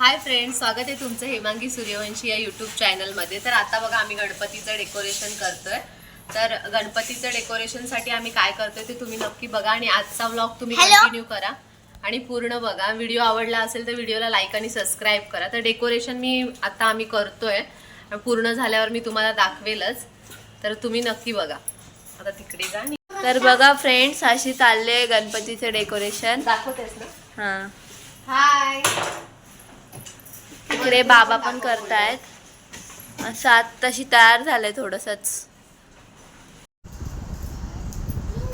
Hi friends, स्वागत आहे तुमचं हेमांगी सूर्यवंशी या यूट्यूब चॅनलमध्ये। तर आता बघा आम्ही गणपतीचं डेकोरेशन करतोय। तर गणपतीचं डेकोरेशनसाठी आम्ही काय करतोय ते तुम्ही नक्की बघा आणि आजचा व्लॉग तुम्ही कंटिन्यू करा आणि पूर्ण बघा। व्हिडिओ आवडला असेल तर व्हिडिओला लाईक आणि सबस्क्राईब करा। तर डेकोरेशन आता आम्ही करतोय, पूर्ण झाल्यावर मी तुम्हाला दाखवेलच, तर तुम्ही नक्की बघा। आता तिकडे जा। तर बघा फ्रेंड्स, अशी चालले गणपतीचे डेकोरेशन। दाखवतेस ना? हां, हाय, इकडे बाबा पण करतायत। असं आत्ताशी तयार झालंय थोडंसंच।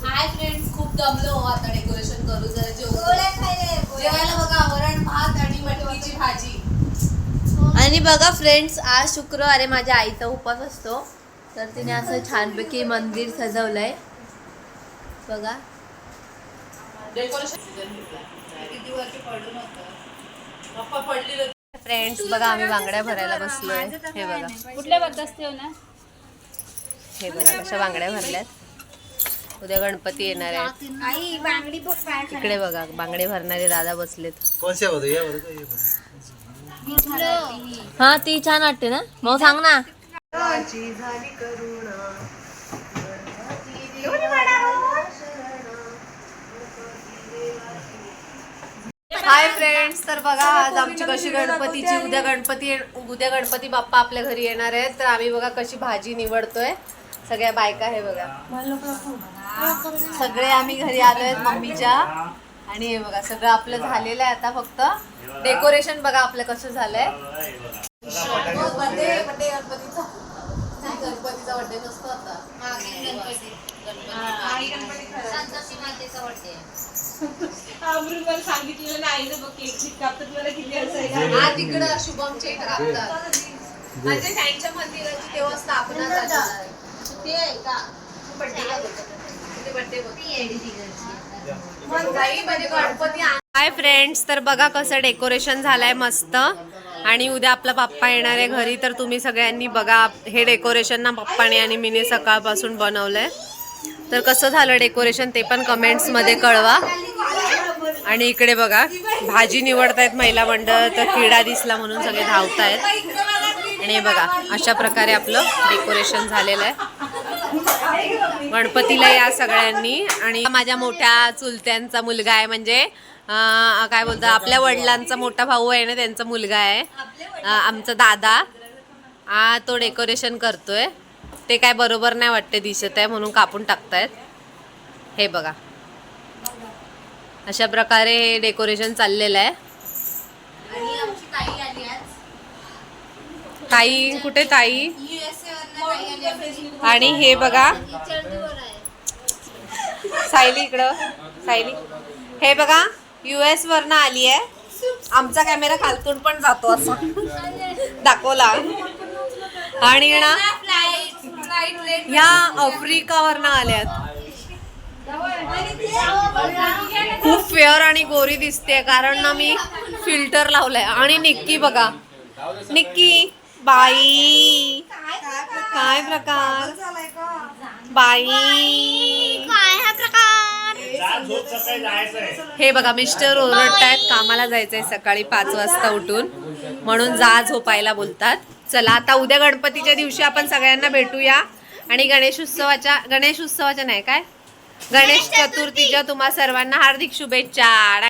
हाय फ्रेंड्स, खूप दमलो आता डेकोरेशन करू। जरा जेवायला बघा वरण भात आणि मटकीची भाजी। आणि बघा फ्रेंड्स, आज शुक्रवार आहे, माझ्या आईचा उपवास असतो, तर तिने असं छानपैकी मंदिर सजवलंय बघा। फ्रेंड्स बघा, आम्ही बांगड्या भरायला बसलोय। हे बघा, कुठल्या बघत ना? हे बघा कशा बांगड्या भरल्यात। उद्या गणपती येणार आहेत। इकडे बघा बांगडे भरणारे दादा बसलेत। हा, ती छान वाटते ना, मग सांग ना। हाय फ्रेंड्स, तर बघा आज आमची कशी गणपतीची उद्या गणपती बाप्पा आपल्या घरी येणार आहेत। तर आम्ही बघा कशी भाजी निवडतोय, सगळ्या बायका हे बघा, सगळे आम्ही घरी आलोय मम्मीच्या। आणि हे बघा सगळं आपलं झालेलं आहे, आता फक्त डेकोरेशन बघा आपलं कसं झालंय। गणपतीचा बर्थडे नसतो आता, सांगितलेलं नाही बघ, केक कापतात मला किती हा तिकडं शुभमच्या इकडे कापतात, म्हणजे त्यांच्या मंदिराची तेव्हा स्थापना झाली। ते आहे का गणपती। हाय फ्रेंड्स, तर बघा कसं डेकोरेशन झालंय मस्त। आणि उद्या आपला पप्पा येणार आहे घरी, तर तुम्ही सगळ्यांनी बघा हे डेकोरेशन ना पप्पाने आणि मीने सकाळपासून बनवलंय। तर कसं झालं डेकोरेशन ते पण कमेंट्स मध्ये कळवा। आणि इकडे बघा भाजी निवडतायत महिला मंडळ, तर किडा दिसला म्हणून सगळे धावतायत। आणि बघा अशा प्रकारे आपलं डेकोरेशन झालेलं आहे। गणपतीला या सगळ्यांनी। आणि माझ्या मोठ्या चुलत्यांचा मुलगा आहे, म्हणजे काय बोलतात, आपल्या वडिलांचा मोठा भाऊ आहे ना, त्यांचा मुलगा आहे, आमचा दादा। तो डेकोरेशन करतोय, ते काय बरोबर नाही वाटते दिसत आहे म्हणून कापून टाकतायत। हे बघा अशा प्रकारे हे डेकोरेशन चाललेलं आहे। आणि आमची ताई आली आज। ताई कुठे ताई? आणि हे बघा सायली, इकडं सायली, हे बघा US वरनं आली आहे। आमचा कॅमेरा खालतून पण जातो असं दाखवला। आणि ना ह्या आफ्रिकावरनं आल्यात। खूप फेअर आणि गोरी दिसते कारण ना मी फिल्टर लावलाय। आणि निक्की बघा, निक्की बाई काय प्रकार, बाई काय हा प्रकार। हे बघा मिस्टर ओरडतायत, कामाला जायचंय सकाळी 5 वाजता उठून, म्हणून जा झोपायला बोलतात। चला आता उद्या गणपतीच्या दिवशी आपण सगळ्यांना भेटूया। आणि गणेश उत्सवाच्या नाही काय, गणेश चतुर्थीच्या तुम्हा सर्वांना हार्दिक शुभेच्छा।